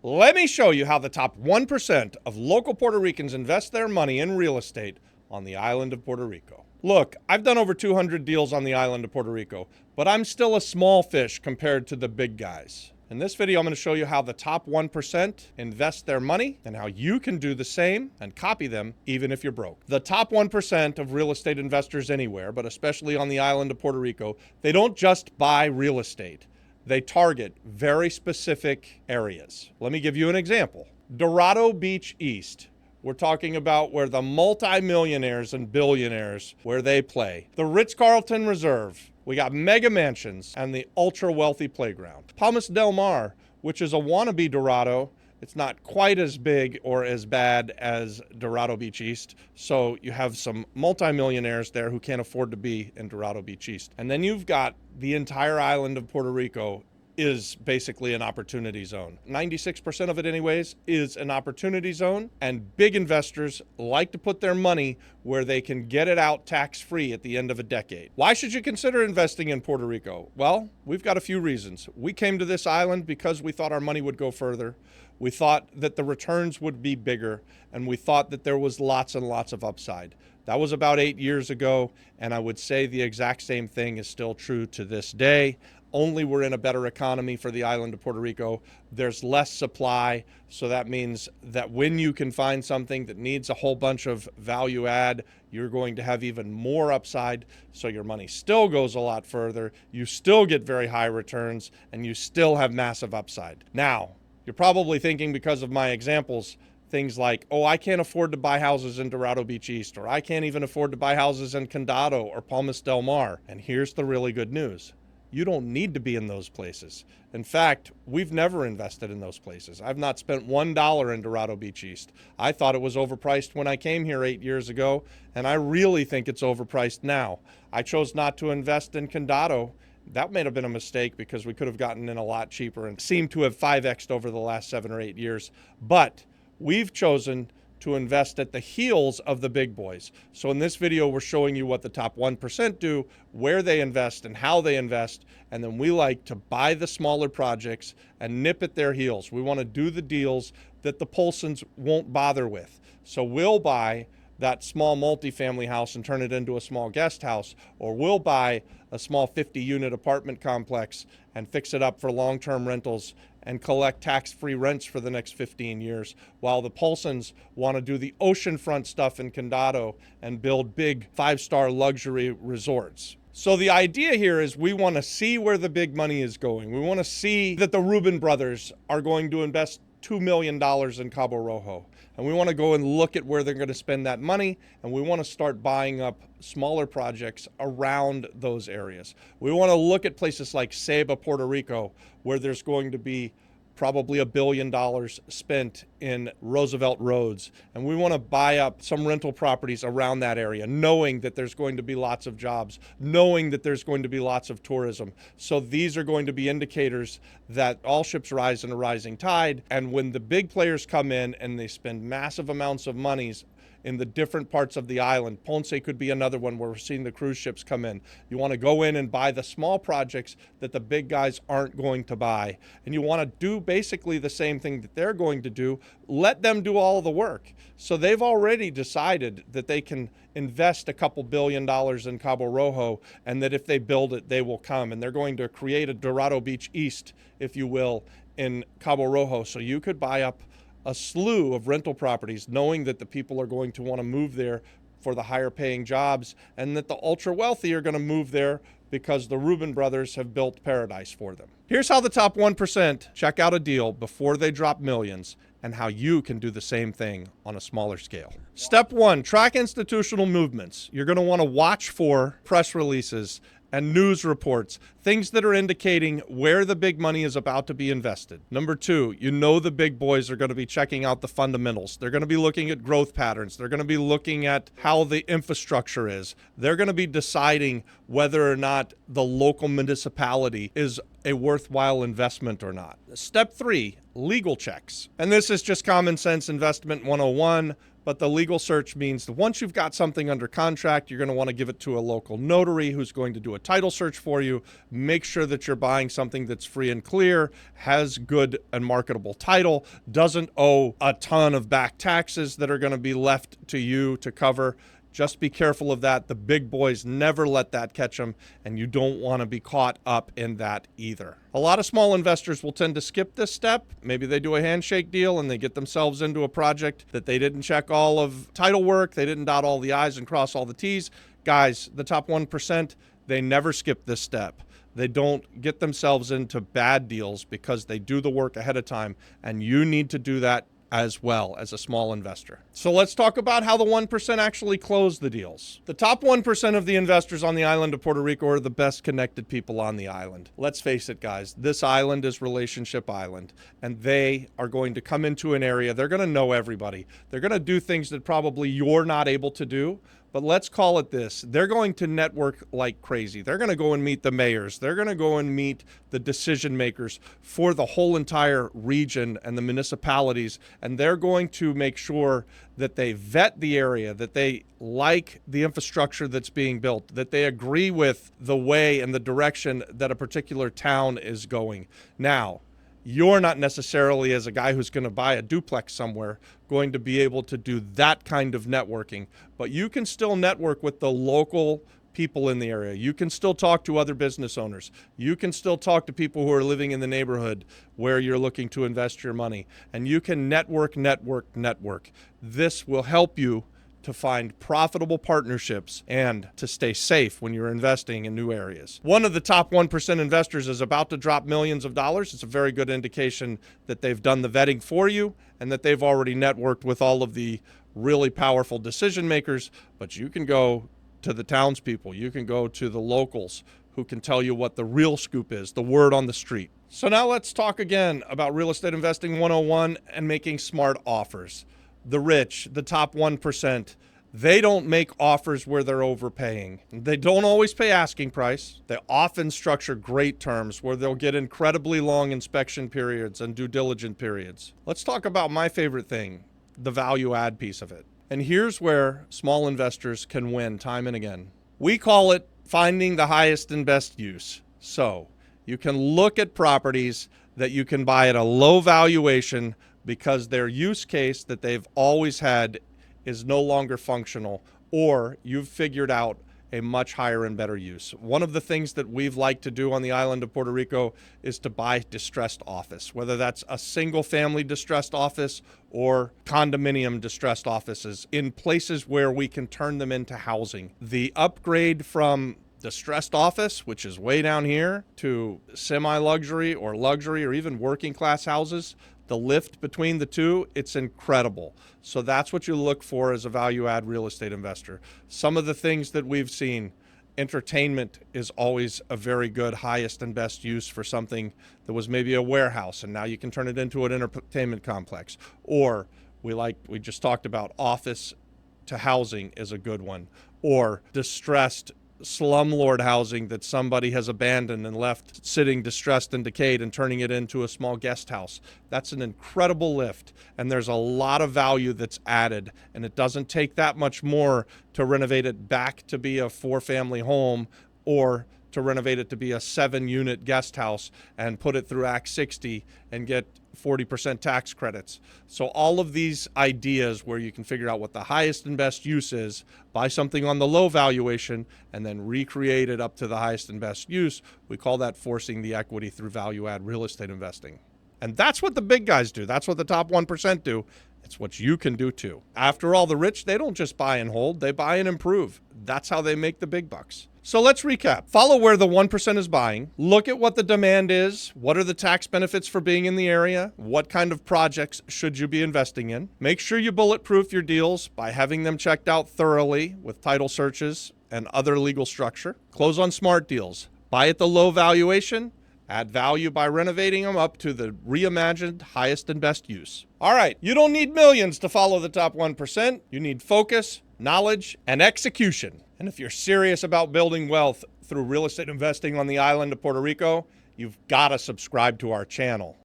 Let me show you how the top 1% of local Puerto Ricans invest their money in real estate on the island of Puerto Rico. Look, I've done over 200 deals on the island of Puerto Rico, but I'm still a small fish compared to the big guys. In this video, I'm going to show you how the top 1% invest their money and how you can do the same and copy them even if you're broke. The top 1% of real estate investors anywhere, but especially on the island of Puerto Rico, they don't just buy real estate. They target very specific areas. Let me give you an example. Dorado Beach East. We're talking about where the multimillionaires and billionaires, where they play. The Ritz-Carlton Reserve. We got mega mansions and the ultra wealthy playground. Palmas del Mar, which is a wannabe Dorado. It's not quite as big or as bad as Dorado Beach East. So you have some multimillionaires there who can't afford to be in Dorado Beach East. And then you've got the entire island of Puerto Rico is basically an opportunity zone. 96% of it anyways is an opportunity zone, and big investors like to put their money where they can get it out tax-free at the end of a decade. Why should you consider investing in Puerto Rico? Well, we've got a few reasons. We came to this island because we thought our money would go further. We thought that the returns would be bigger, and we thought that there was lots and lots of upside. That was about 8 years ago, and I would say the exact same thing is still true to this day. Only we're in a better economy for the island of Puerto Rico. There's less supply, so that means that when you can find something that needs a whole bunch of value add, you're going to have even more upside, so your money still goes a lot further, you still get very high returns, and you still have massive upside. Now, you're probably thinking, because of my examples, things like, oh, I can't afford to buy houses in Dorado Beach East, or I can't even afford to buy houses in Condado or Palmas del Mar. And here's the really good news. You don't need to be in those places. In fact, we've never invested in those places. I've not spent $1 in Dorado Beach East. I thought it was overpriced when I came here 8 years ago, and I really think it's overpriced now. I chose not to invest in Condado. That may have been a mistake because we could have gotten in a lot cheaper and seemed to have 5x'd over the last 7 or 8 years. But we've chosen to invest at the heels of the big boys. So in this video, we're showing you what the top 1% do, where they invest and how they invest. And then we like to buy the smaller projects and nip at their heels. We want to do the deals that the Polsons won't bother with. So we'll buy that small multifamily house and turn it into a small guest house, or we'll buy a small 50-unit apartment complex and fix it up for long-term rentals and collect tax-free rents for the next 15 years, while the Polsons want to do the oceanfront stuff in Condado and build big 5-star luxury resorts. So the idea here is we want to see where the big money is going. We want to see that the Rubin brothers are going to invest $2 million in Cabo Rojo. And we want to go and look at where they're going to spend that money, and we want to start buying up smaller projects around those areas. We want to look at places like Ceiba, Puerto Rico, where there's going to be probably $1 billion spent in Roosevelt roads. And we want to buy up some rental properties around that area, knowing that there's going to be lots of jobs, knowing that there's going to be lots of tourism. So these are going to be indicators that all ships rise in a rising tide. And when the big players come in and they spend massive amounts of monies in the different parts of the island. Ponce could be another one where we're seeing the cruise ships come in. You want to go in and buy the small projects that the big guys aren't going to buy. And you want to do basically the same thing that they're going to do. Let them do all the work. So they've already decided that they can invest a couple $1 billion in Cabo Rojo, and that if they build it, they will come. And they're going to create a Dorado Beach East, if you will, in Cabo Rojo. So you could buy up a slew of rental properties, knowing that the people are going to want to move there for the higher paying jobs, and that the ultra wealthy are going to move there because the Rubin brothers have built paradise for them. Here's how the top 1% check out a deal before they drop millions, and how you can do the same thing on a smaller scale. Step 1, track institutional movements. You're going to want to watch for press releases and news reports, things that are indicating where the big money is about to be invested. Number 2, you know the big boys are going to be checking out the fundamentals. They're going to be looking at growth patterns. They're going to be looking at how the infrastructure is. They're going to be deciding whether or not the local municipality is a worthwhile investment or not. Step 3, legal checks. And this is just common sense investment 101. But the legal search means that once you've got something under contract, you're going to want to give it to a local notary who's going to do a title search for you. Make sure that you're buying something that's free and clear, has good and marketable title, doesn't owe a ton of back taxes that are going to be left to you to cover. Just be careful of that. The big boys never let that catch them, and you don't want to be caught up in that either. A lot of small investors will tend to skip this step. Maybe they do a handshake deal and they get themselves into a project that they didn't check all of title work, they didn't dot all the I's and cross all the T's. Guys, the top 1%, they never skip this step. They don't get themselves into bad deals because they do the work ahead of time, and you need to do that as well as a small investor. So let's talk about how the 1% actually close the deals. The top 1% of the investors on the island of Puerto Rico are the best connected people on the island. Let's face it, guys, this island is Relationship Island, and they are going to come into an area. They're going to know everybody. They're going to do things that probably you're not able to do. But let's call it this. They're going to network like crazy. They're going to go and meet the mayors. They're going to go and meet the decision makers for the whole entire region and the municipalities. And they're going to make sure that they vet the area, that they like the infrastructure that's being built, that they agree with the way and the direction that a particular town is going. Now, you're not necessarily, as a guy who's going to buy a duplex somewhere, going to be able to do that kind of networking. But you can still network with the local people in the area. You can still talk to other business owners. You can still talk to people who are living in the neighborhood where you're looking to invest your money. And you can network. This will help you to find profitable partnerships and to stay safe when you're investing in new areas. One of the top 1% investors is about to drop millions of dollars. It's a very good indication that they've done the vetting for you and that they've already networked with all of the really powerful decision makers. But you can go to the townspeople, you can go to the locals who can tell you what the real scoop is, the word on the street. So now let's talk again about real estate investing 101 and making smart offers. The rich, the top 1%, they don't make offers where they're overpaying. They don't always pay asking price. They often structure great terms where they'll get incredibly long inspection periods and due diligence periods. Let's talk about my favorite thing, the value add piece of it. And here's where small investors can win time and again. We call it finding the highest and best use. So you can look at properties that you can buy at a low valuation because their use case that they've always had is no longer functional, or you've figured out a much higher and better use. One of the things that we've liked to do on the island of Puerto Rico is to buy distressed office, whether that's a single family distressed office or condominium distressed offices in places where we can turn them into housing. The upgrade from distressed office, which is way down here, to semi-luxury or luxury or even working class houses, the lift between the two, it's incredible. So that's what you look for as a value add real estate investor. Some of the things that we've seen, entertainment is always a very good highest and best use for something that was maybe a warehouse and now you can turn it into an entertainment complex. Or we just talked about office to housing is a good one. Or distressed slumlord housing that somebody has abandoned and left sitting distressed and decayed and turning it into a small guest house. That's an incredible lift, and there's a lot of value that's added, and it doesn't take that much more to renovate it back to be a 4-family home or to renovate it to be a 7-unit guest house and put it through Act 60 and get 40% tax credits. So all of these ideas where you can figure out what the highest and best use is, buy something on the low valuation, and then recreate it up to the highest and best use, we call that forcing the equity through value add real estate investing. And that's what the big guys do. That's what the top 1% do. It's what you can do too. After all, the rich, they don't just buy and hold, they buy and improve. That's how they make the big bucks. So let's recap. Follow where the 1% is buying. Look at what the demand is. What are the tax benefits for being in the area? What kind of projects should you be investing in? Make sure you bulletproof your deals by having them checked out thoroughly with title searches and other legal structure. Close on smart deals. Buy at the low valuation. Add value by renovating them up to the reimagined highest and best use. All right, you don't need millions to follow the top 1%. You need focus, knowledge, and execution. And if you're serious about building wealth through real estate investing on the island of Puerto Rico, you've got to subscribe to our channel.